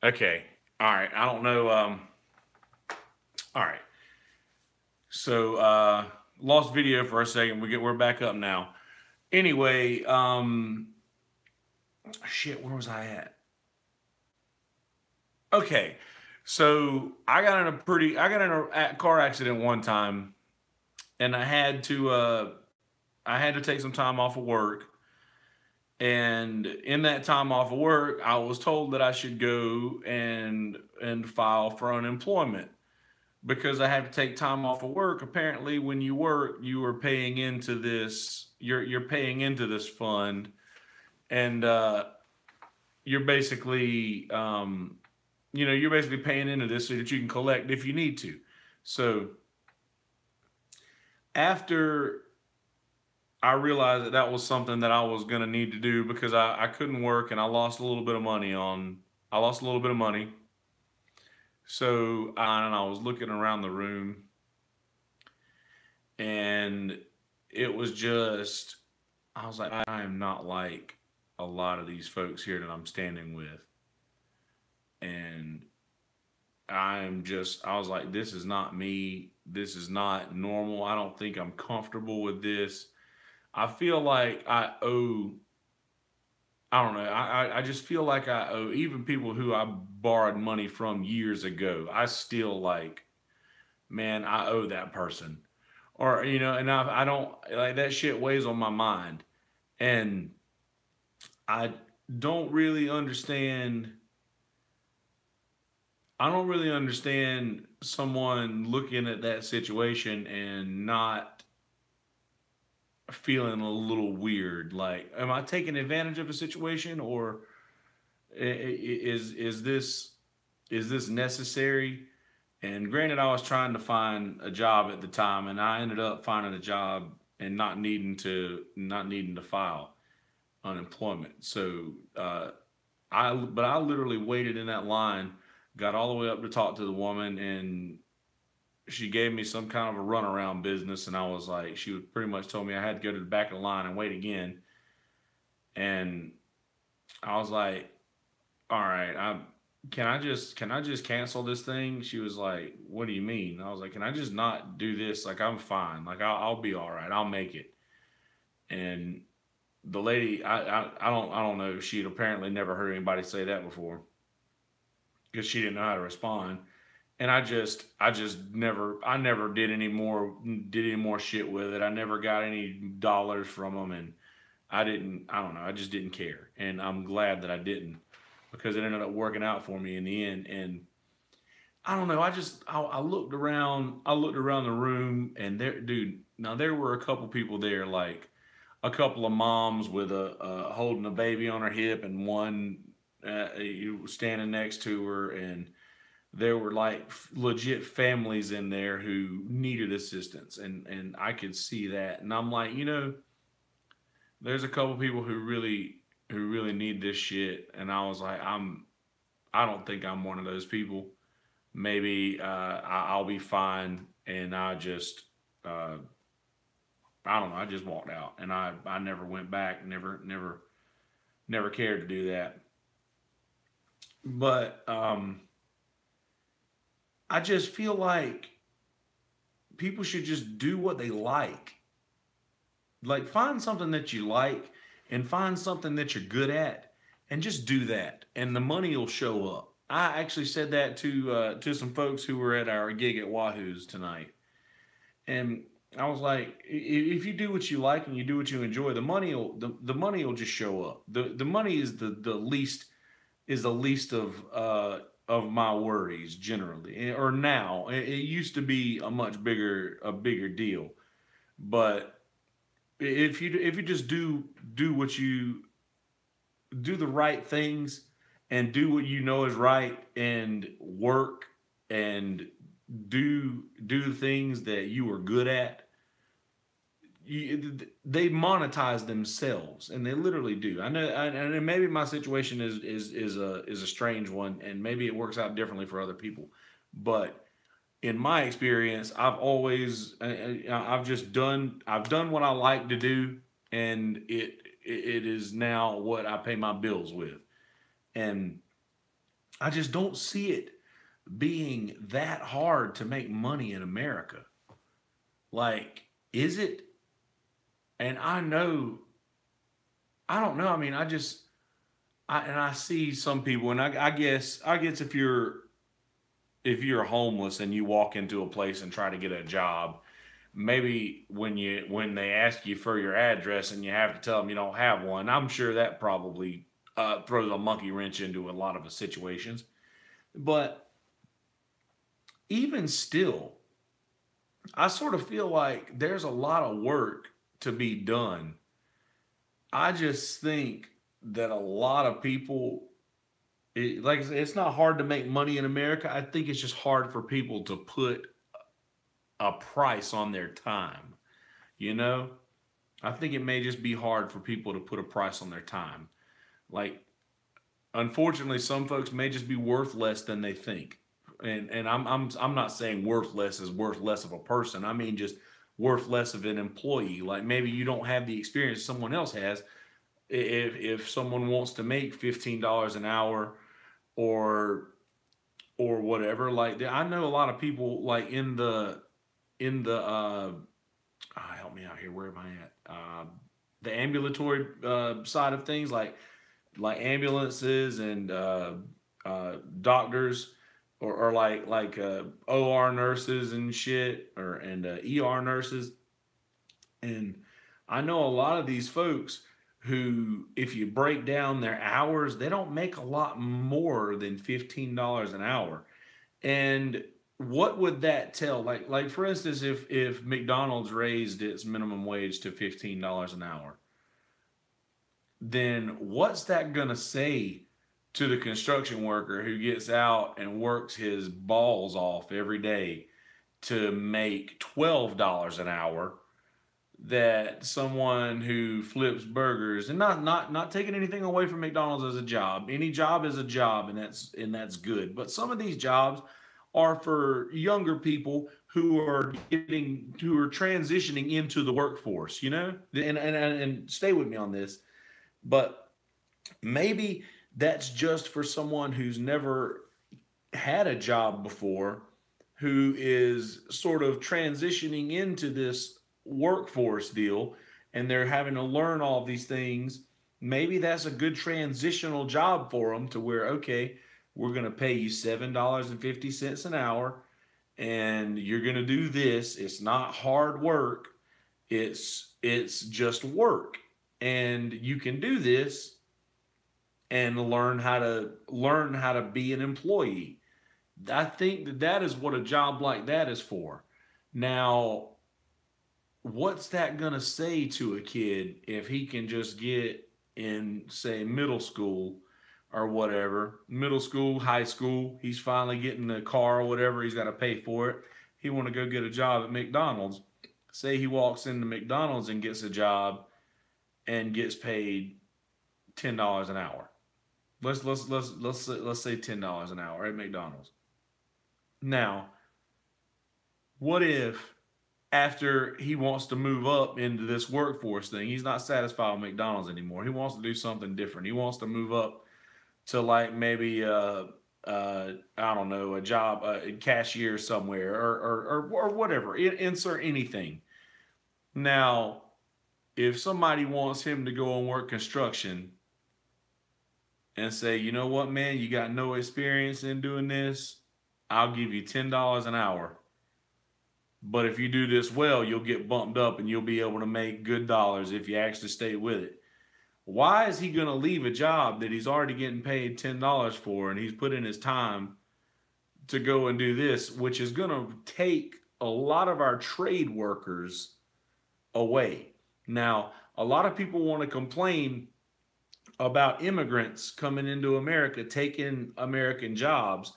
Okay. All right. I don't know. All right. So lost video for a second. We're back up now. Anyway, shit. Where was I at? Okay. So I got in a car accident one time, and I had to take some time off of work. And in that time off of work, I was told that I should go and file for unemployment because I had to take time off of work. Apparently, when you work, you are paying into this. You're paying into this fund, and you're basically you're basically paying into this so that you can collect if you need to. So after I realized that that was something that I was going to need to do because I couldn't work and I lost a little bit of money on I lost a little bit of money. So and I was looking around the room and it was just I was like I am not like a lot of these folks here that I'm standing with. And I was like this is not me. This is not normal. I don't think I'm comfortable with this. I feel like I don't know. I just feel like I owe even people who I borrowed money from years ago. I still like, man, I owe that person, or and I don't like that shit weighs on my mind, and I don't really understand. I don't really understand someone looking at that situation and not feeling a little weird. Like, am I taking advantage of a situation, or is this necessary? And granted, I was trying to find a job at the time, and I ended up finding a job and not needing to file unemployment. So I literally waited in that line, got all the way up to talk to the woman, and she gave me some kind of a runaround business, and I was like, she would pretty much told me I had to go to the back of the line and wait again, and I was like, all right, can I just cancel this thing? She was like, what do you mean? I was like, can I just not do this? Like I'm fine. Like I'll be all right. I'll make it. And the lady, I don't know. She had apparently never heard anybody say that before because she didn't know how to respond. And I never did any more shit with it. I never got any dollars from them, and I don't know. I just didn't care, and I'm glad that I didn't because it ended up working out for me in the end. And I don't know. I looked around. I looked around the room, and there, dude. Now there were a couple people there, like a couple of moms with a holding a baby on her hip, and one you standing next to her, and there were like legit families in there who needed assistance, and I could see that, and I'm like, there's a couple people who really need this shit, and I was like, I don't think I'm one of those people. Maybe I'll be fine, and uh, I don't know. I just walked out, and I never went back. Never cared to do that. But I just feel like people should just do what they like. Like find something that you like, and find something that you're good at, and just do that, and the money will show up. I actually said that to some folks who were at our gig at Wahoo's tonight. And I was like, if you do what you like and you do what you enjoy, the money will just show up. The money is the least of my worries generally. Or now it used to be a bigger deal. But if you just do what you do the right things and do what you know is right and work and do the things that you are good at, they monetize themselves, and they literally do. I know, and maybe my situation is a strange one, and maybe it works out differently for other people. But in my experience, I've done what I like to do, and it is now what I pay my bills with. And I just don't see it being that hard to make money in America. Like, is it? And I know, I don't know. I mean, I see some people, and I guess if you're homeless and you walk into a place and try to get a job, maybe when they ask you for your address and you have to tell them you don't have one, I'm sure that probably throws a monkey wrench into a lot of the situations. But even still, I sort of feel like there's a lot of work to be done. I just think that a lot of people, like I said, it's not hard to make money in America. I think it's just hard for people to put a price on their time. You know, I think it may just be hard for people to put a price on their time. Like, unfortunately, some folks may just be worth less than they think. And I'm not saying worth less is worth less of a person. I mean just worth less of an employee. Like maybe you don't have the experience someone else has. If someone wants to make $15 an hour or whatever, like I know a lot of people like in the help me out here. Where am I at? The ambulatory side of things, like ambulances and doctors, or like OR nurses and shit, or and ER nurses. And I know a lot of these folks who, if you break down their hours, they don't make a lot more than $15 an hour. And what would that tell? Like for instance, if McDonald's raised its minimum wage to $15 an hour, then what's that gonna say to the construction worker who gets out and works his balls off every day to make $12 an hour, that someone who flips burgers, and not taking anything away from McDonald's as a job. Any job is a job, and that's good. But some of these jobs are for younger people who are transitioning into the workforce, and stay with me on this. But maybe that's just for someone who's never had a job before, who is sort of transitioning into this workforce deal, and they're having to learn all these things. Maybe that's a good transitional job for them, to where, okay, we're going to pay you $7.50 an hour, and you're going to do this. It's not hard work. It's just work, and you can do this and learn how to be an employee. I think that is what a job like that is for. Now, what's that going to say to a kid if he can just get in, say, middle school or whatever, middle school, high school, he's finally getting a car or whatever, he's got to pay for it. He want to go get a job at McDonald's. Say he walks into McDonald's and gets a job and gets paid $10 an hour. Let's say $10 an hour at McDonald's. Now, what if after he wants to move up into this workforce thing, he's not satisfied with McDonald's anymore. He wants to do something different. He wants to move up to like maybe I don't know, a job, a cashier somewhere, or whatever. Insert anything. Now, if somebody wants him to go and work construction and say, you know what, man, you got no experience in doing this, I'll give you $10 an hour. But if you do this well, you'll get bumped up and you'll be able to make good dollars if you actually stay with it. Why is he going to leave a job that he's already getting paid $10 for, and he's put in his time to go and do this, which is going to take a lot of our trade workers away? Now, a lot of people want to complain about immigrants coming into America, taking American jobs,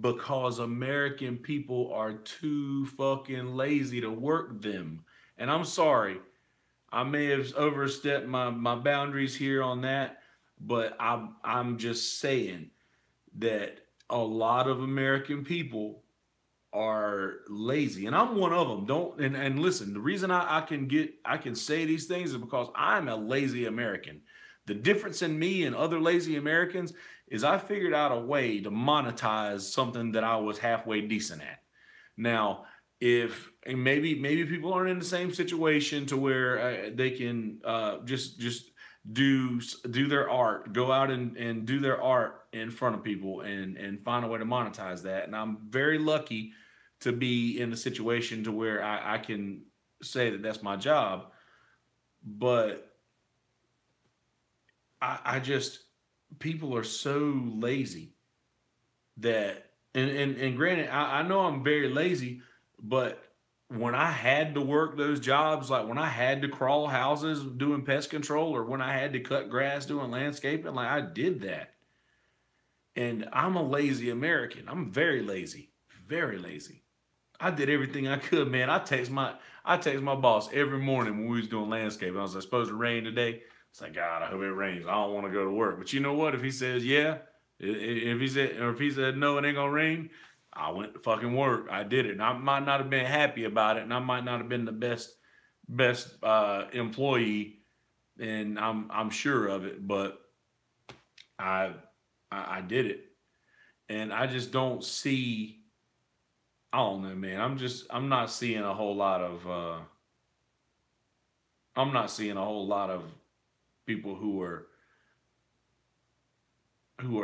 because American people are too fucking lazy to work them. And I'm sorry, I may have overstepped my boundaries here on that, but I'm just saying that a lot of American people are lazy, and I'm one of them. And listen, the reason I can say these things is because I'm a lazy American. The difference in me and other lazy Americans is I figured out a way to monetize something that I was halfway decent at. Now, if and maybe people aren't in the same situation to where they can just do their art, go out and do their art in front of people and find a way to monetize that. And I'm very lucky to be in a situation to where I can say that that's my job. But I just people are so lazy that and granted I know I'm very lazy, but when I had to work those jobs, like when I had to crawl houses doing pest control or when I had to cut grass doing landscaping, like I did that. And I'm a lazy American. I'm very lazy. Very lazy. I did everything I could, man. I text my boss every morning when we was doing landscaping. I was like, supposed to rain today. It's like, God, I hope it rains. I don't want to go to work. But you know what? If he says yeah, if he said no, it ain't gonna rain, I went to fucking work. I did it. And I might not have been happy about it, and I might not have been the best employee, and I'm sure of it. But I I did it, and I just don't see. I don't know, man. I'm not seeing a whole lot of I'm not seeing a whole lot of people who are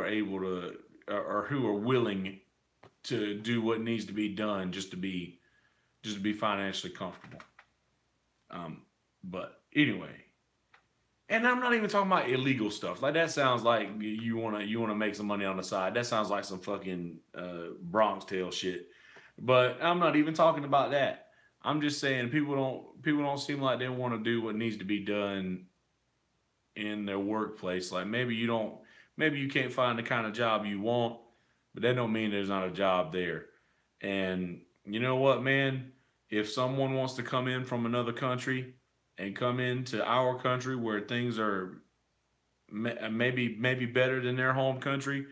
able to or who are willing to do what needs to be done just to be financially comfortable. But anyway, and I'm not even talking about illegal stuff. Like that sounds like you wanna make some money on the side. That sounds like some fucking Bronx Tale shit. But I'm not even talking about that. I'm just saying people don't seem like they want to do what needs to be done in their workplace. Like maybe you can't find the kind of job you want, but that don't mean there's not a job there. And you know what, man? If someone wants to come in from another country and come into our country where things are maybe better than their home country,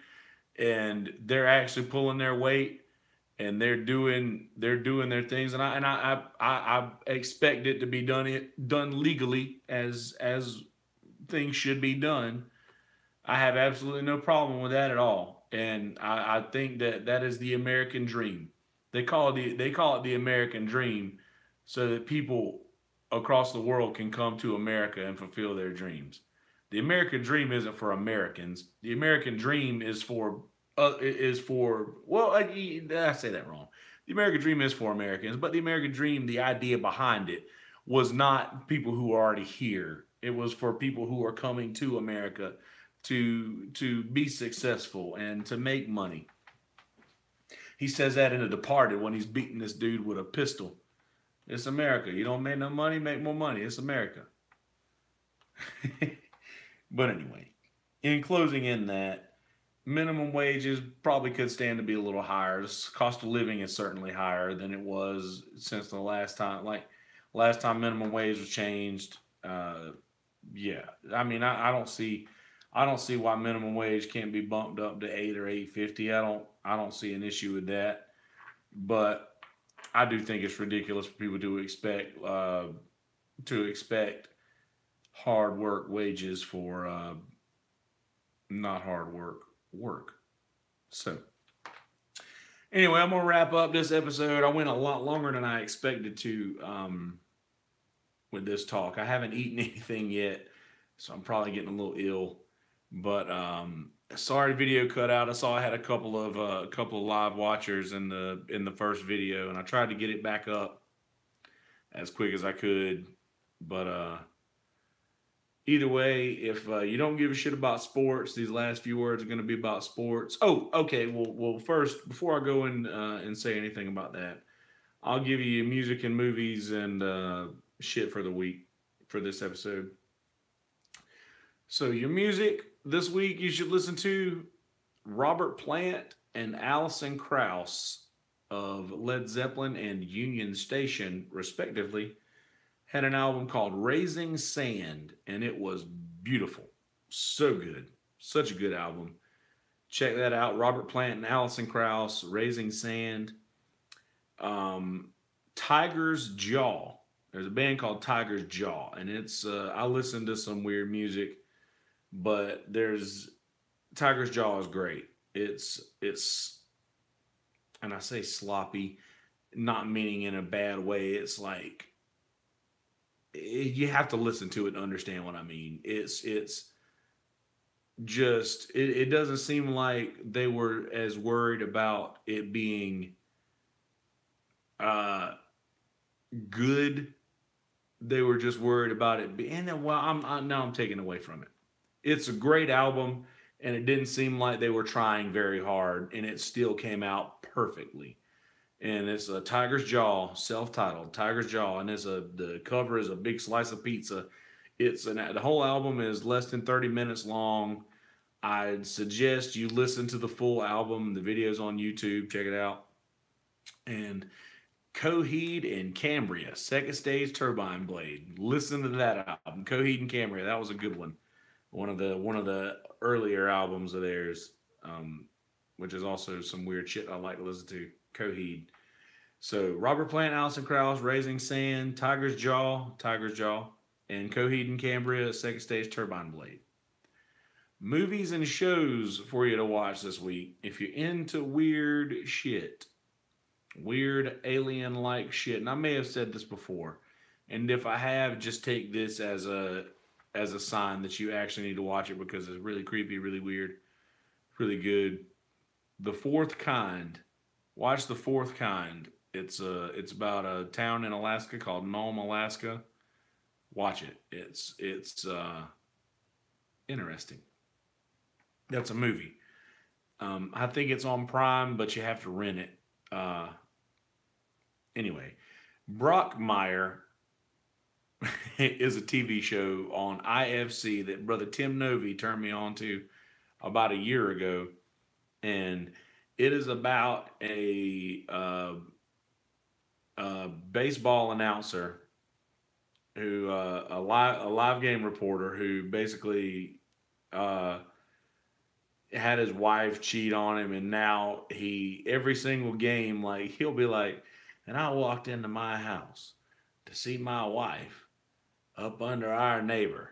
and they're actually pulling their weight and they're doing their things, and I expect it to be done legally as things should be done. I have absolutely no problem with that at all, and I think that that is the American dream. They call it the American dream, so that people across the world can come to America and fulfill their dreams. The American dream isn't for Americans. The American dream is for well, I say that wrong. The American dream is for Americans, but the American dream, the idea behind it, was not people who are already here. It was for people who are coming to America to be successful and to make money. He says that in The Departed when he's beating this dude with a pistol. It's America. You don't make no money, make more money. It's America. But anyway, in closing, in that minimum wages probably could stand to be a little higher. The cost of living is certainly higher than it was since the last time. Like last time minimum wage was changed. Yeah, I mean, I don't see why minimum wage can't be bumped up to 8 or 8.50. I don't see an issue with that. But I do think it's ridiculous for people to expect hard work wages for not hard work. So anyway, I'm gonna wrap up this episode. I went a lot longer than I expected to with this talk. I haven't eaten anything yet, so I'm probably getting a little ill. But sorry, the video cut out. I saw I had a couple of live watchers in the first video, and I tried to get it back up as quick as I could. But either way, if you don't give a shit about sports, these last few words are going to be about sports. Oh, okay. Well, first, before I go and say anything about that, I'll give you music and movies and shit for the week for this episode. So your music this week, you should listen to Robert Plant and Alison Krauss of Led Zeppelin and Union Station, respectively, had an album called Raising Sand, and it was beautiful. So good. Such a good album. Check that out. Robert Plant and Alison Krauss, Raising Sand. Tiger's Jaw. There's a band called Tiger's Jaw, and I listen to some weird music. but there's Tiger's Jaw is great. It's and I say sloppy, not meaning in a bad way. It's like you have to listen to it to understand what I mean. It's just it doesn't seem like they were as worried about it being uh good. They were just worried about it being. And well, now I'm taking away from it. It's a great album, and it didn't seem like they were trying very hard, and it still came out perfectly. And it's a Tiger's Jaw, self-titled Tiger's Jaw, and the cover is a big slice of pizza. The whole album is less than 30 minutes long. I'd suggest you listen to the full album. The video's on YouTube. Check it out. And Coheed and Cambria, Second Stage Turbine Blade. Listen to that album, Coheed and Cambria. That was a good one. One of the earlier albums of theirs, which is also some weird shit I like to listen to. Coheed. So Robert Plant, Alison Krauss, Raising Sand, Tiger's Jaw, and Coheed and Cambria, Second Stage Turbine Blade. Movies and shows for you to watch this week. If you're into weird shit, weird alien like shit, and I may have said this before, and if I have, just take this as a sign that you actually need to watch it because it's really creepy, really weird, really good. The Fourth Kind. Watch The Fourth Kind. It's about a town in Alaska called Nome, Alaska. Watch it. It's interesting. That's a movie. I think it's on Prime, but you have to rent it. Uh, anyway, Brockmire is a TV show on IFC that brother Tim Novi turned me on to about a year ago, and it is about a baseball announcer who a live game reporter who basically uh, had his wife cheat on him, and now he every single game like he'll be like, and I walked into my house to see my wife up under our neighbor,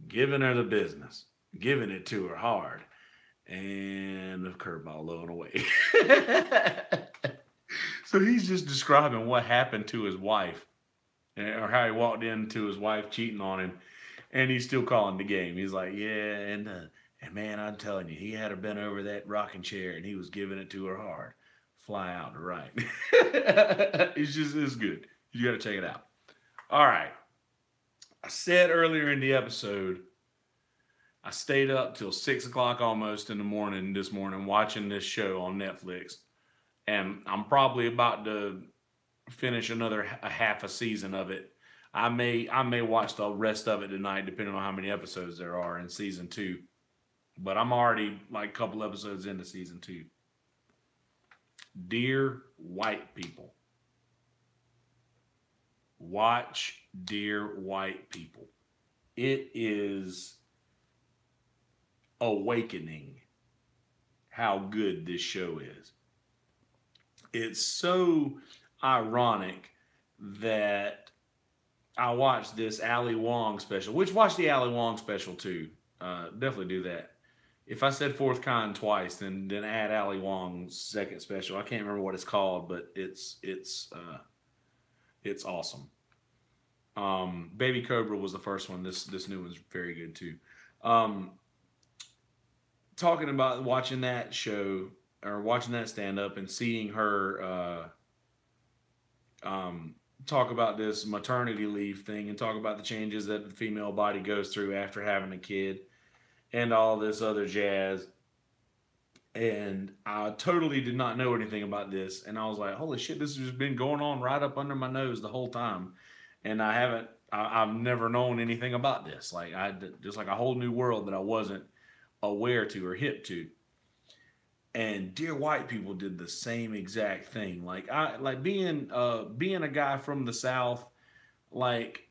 giving her the business, giving it to her hard, and the curveball low and away. So he's just describing what happened to his wife, or how he walked into his wife cheating on him, and he's still calling the game. He's like, yeah, and man, I'm telling you, he had her bent over that rocking chair, and he was giving it to her hard, fly out to right. It's good. You got to check it out. All right. I said earlier in the episode, I stayed up till 6 o'clock almost in the morning this morning watching this show on Netflix, and I'm probably about to finish another a half a season of it. I may watch the rest of it tonight, depending on how many episodes there are in season two. But I'm already like a couple episodes into season two. Dear White People, watch Dear White People. It is awakening how good this show is. It's so ironic that I watched this Ali Wong special, which watch the Ali Wong special too. Definitely do that. If I said Fourth Kind twice, then add Ali Wong's second special. I can't remember what it's called, but it's awesome. Baby Cobra was the first one. This new one's very good too. Um, Talking about watching that show or watching that stand up and seeing her talk about this maternity leave thing and talk about the changes that the female body goes through after having a kid and all this other jazz. And I totally did not know anything about this. And I was like, holy shit, this has just been going on right up under my nose the whole time. And I've never known anything about this. Like, just like a whole new world that I wasn't aware to or hip to. And Dear White People did the same exact thing. Like being a guy from the South, like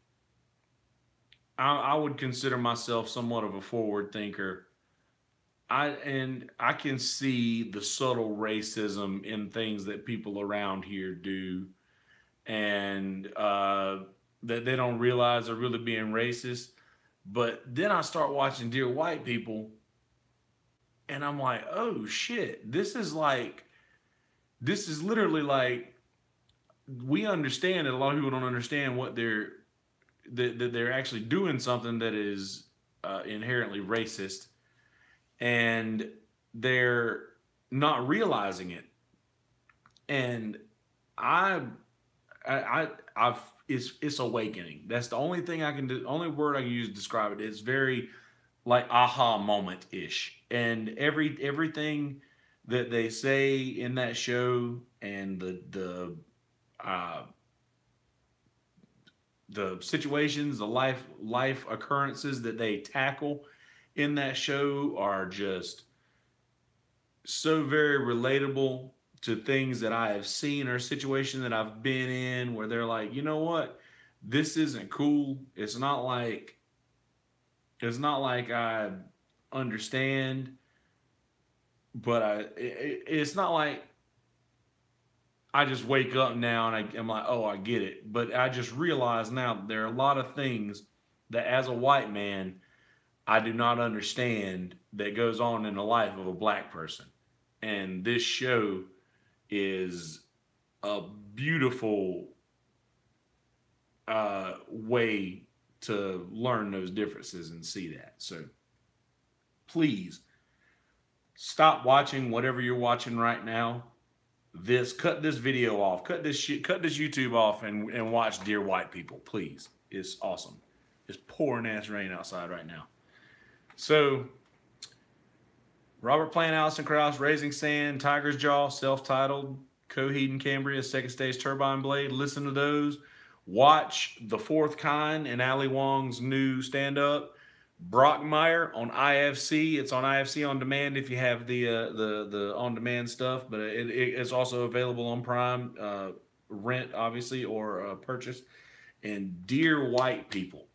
I would consider myself somewhat of a forward thinker. I can see the subtle racism in things that people around here do, and that they don't realize are really being racist. But then I start watching Dear White People, and I'm like, oh shit, this is literally like, we understand that a lot of people don't understand what that they're actually doing something that is inherently racist, and they're not realizing it. And I, I've it's awakening. That's the only thing I can do. Only word I can use to describe it. It's very like aha moment ish, and everything that they say in that show, and uh, the situations, the life occurrences that they tackle in that show are just so very relatable to things that I have seen or situation that I've been in, where they're like, you know what, this isn't cool. It's not like I understand, but it's not like I just wake up now and I'm like, oh, I get it. But I just realize now that there are a lot of things that, as a white man, I do not understand that goes on in the life of a black person. And this show is a beautiful way to learn those differences and see that. So please stop watching whatever you're watching right now. Cut this video off, cut this YouTube off, and watch Dear White People, please. It's awesome. It's pouring ass rain outside right now. So Robert Plant, Allison Krauss, Raising Sand, Tiger's Jaw, self-titled, Coheed and Cambria, Second Stage Turbine Blade. Listen to those. Watch The Fourth Kind and Ali Wong's new stand-up. Brockmire on IFC. It's on IFC on demand if you have the on demand stuff, but it's also available on Prime, rent obviously, or purchase. And Dear White People,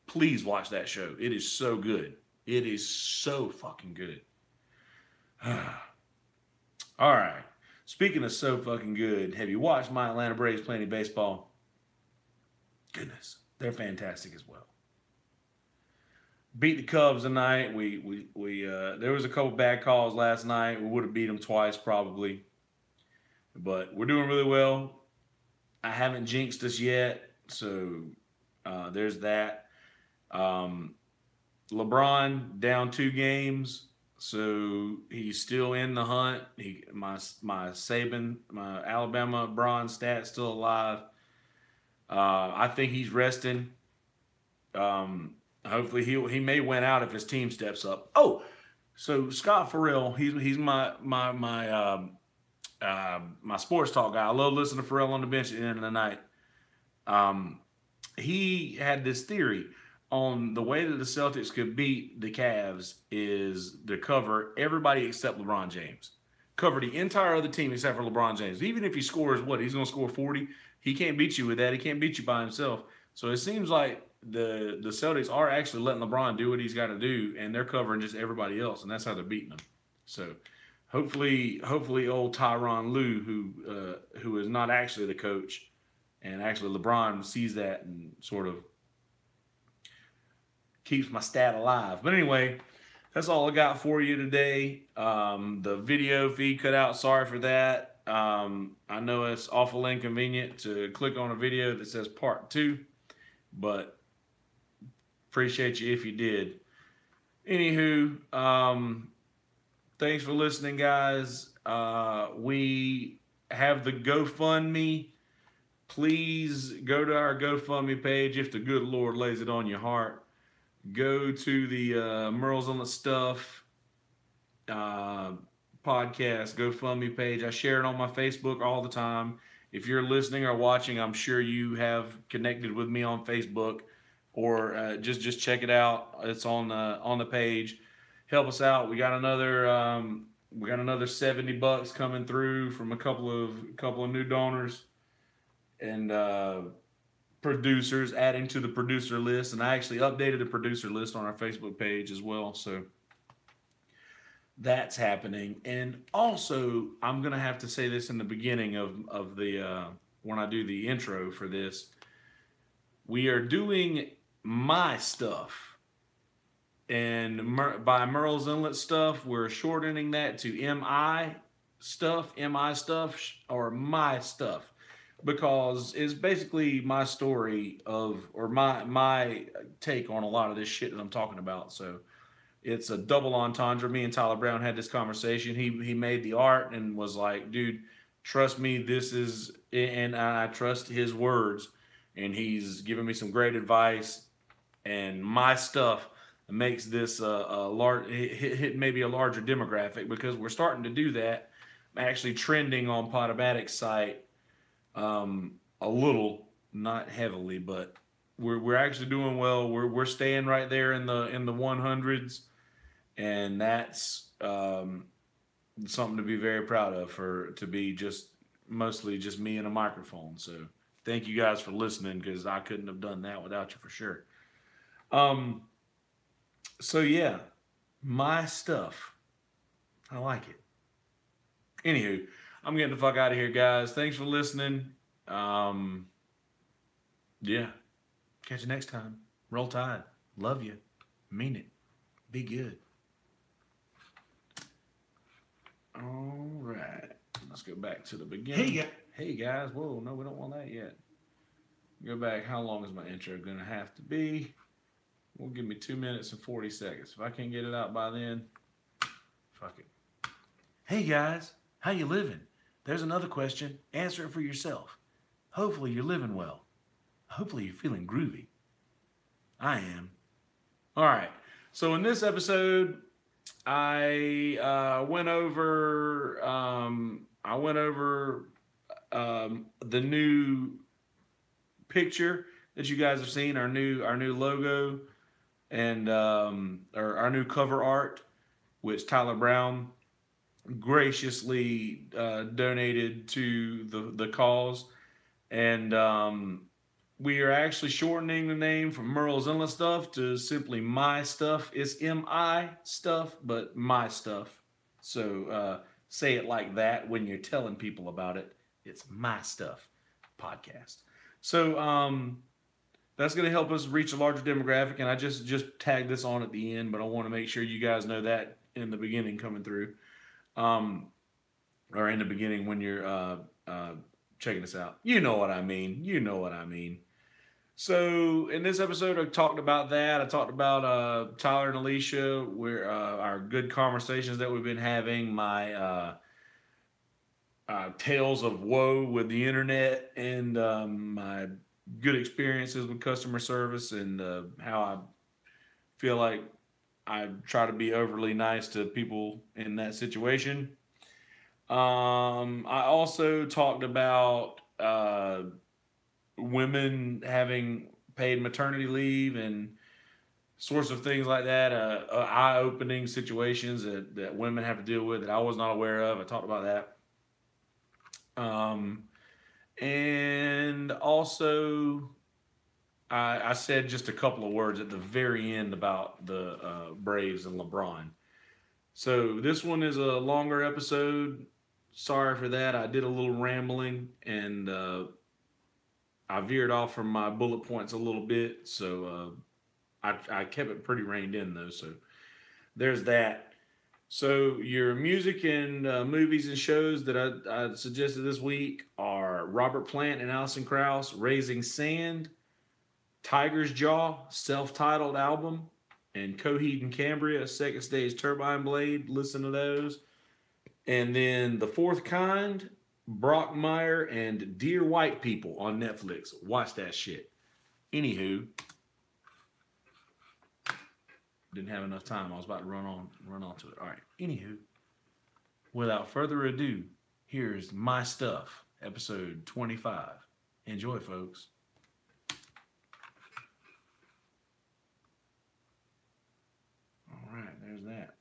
please watch that show. It is so good. It is so fucking good. All right. Speaking of so fucking good, have you watched my Atlanta Braves play any baseball? Goodness, they're fantastic as well. Beat the Cubs tonight. We there was a couple bad calls last night. We would have beat them twice probably, but we're doing really well. I haven't jinxed us yet, so there's that. LeBron down 2 games, so he's still in the hunt. My Saban, my Alabama Bron stat still alive. I think he's resting. Hopefully he may win out if his team steps up. Oh, so Scott Farrell, he's my sports talk guy. I love listening to Farrell on the bench at the end of the night. He had this theory on the way that the Celtics could beat the Cavs is to cover everybody except LeBron James. Cover the entire other team except for LeBron James. Even if he scores he's going to score 40. He can't beat you with that. He can't beat you by himself. So it seems like the Celtics are actually letting LeBron do what he's got to do, and they're covering just everybody else, and that's how they're beating them. So hopefully old Tyronn Lue, who is not actually the coach, and actually LeBron sees that and sort of keeps my stat alive. But anyway, that's all I got for you today. The video feed cut out. Sorry for that. I know it's awful inconvenient to click on a video that says part 2, but appreciate you if you did. Anywho, thanks for listening, guys. We have the GoFundMe. Please go to our GoFundMe page if the good Lord lays it on your heart. Go to the Merles on the Stuff podcast GoFundMe page. I share it on my Facebook all the time. If you're listening or watching, I'm sure you have connected with me on Facebook, or just check it out. It's on the page. Help us out. We got another $70 coming through from a couple of new donors and producers adding to the producer list. And I actually updated the producer list on our Facebook page as well. So that's happening. And also, I'm going to have to say this in the beginning of the when I do the intro for this. We are doing my stuff. And by Merle's Inlet stuff, we're shortening that to MI stuff, or my stuff, because it's basically my story of, or my take on a lot of this shit that I'm talking about. So it's a double entendre. Me and Tyler Brown had this conversation. He made the art and was like, dude, trust me, this is, and I trust his words. And he's given me some great advice. And my stuff makes this a large, hit maybe a larger demographic, because we're starting to do that. Actually trending on Podomatic's site, a little, not heavily, but we're actually doing well. We're staying right there in the 100s, and that's something to be very proud of, to be just mostly just me and a microphone. So thank you guys for listening, because I couldn't have done that without you for sure. So yeah, my stuff. I like it. Anywho, I'm getting the fuck out of here, guys. Thanks for listening. Yeah. Catch you next time. Roll Tide. Love you. Mean it. Be good. All right. Let's go back to the beginning. Hey guys. Whoa, no, we don't want that yet. Go back. How long is my intro going to have to be? Well, give me 2 minutes and 40 seconds. If I can't get it out by then, fuck it. Hey guys, how you living? There's another question. Answer it for yourself. Hopefully you're living well. Hopefully you're feeling groovy. I am. All right. So in this episode, I went over the new picture that you guys have seen, our new logo, and our new cover art, which Tyler Brown graciously donated to the cause. And we are actually shortening the name from Merle's Inlet Stuff to simply My Stuff. It's MI stuff, but my stuff. So say it like that when you're telling people about it. It's My Stuff podcast. So that's going to help us reach a larger demographic. And I just tagged this on at the end, but I want to make sure you guys know that in the beginning coming through. Or in the beginning when you're checking this out. You know what I mean. So in this episode, I talked about that. I talked about Tyler and Alicia, where our good conversations that we've been having, my tales of woe with the internet, and my good experiences with customer service, and how I feel like I try to be overly nice to people in that situation. I also talked about women having paid maternity leave and sorts of things like that, eye-opening situations that women have to deal with that I was not aware of. I talked about that. And also, I said just a couple of words at the very end about the Braves and LeBron. So this one is a longer episode. Sorry for that. I did a little rambling, and I veered off from my bullet points a little bit. So I kept it pretty reined in, though. So there's that. So your music and movies and shows that I suggested this week are Robert Plant and Alison Krauss, Raising Sand, Tiger's Jaw, self-titled album, and Coheed and Cambria, Second Stage Turbine Blade. Listen to those. And then The Fourth Kind, Brockmire, and Dear White People on Netflix. Watch that shit. Anywho, didn't have enough time. I was about to run on to it. All right. Anywho, without further ado, here's My Stuff, episode 25. Enjoy, folks. All right, there's that.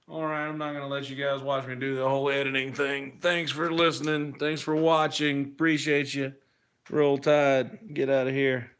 All right, I'm not going to let you guys watch me do the whole editing thing. Thanks for listening. Thanks for watching. Appreciate you. Roll Tide. Get out of here.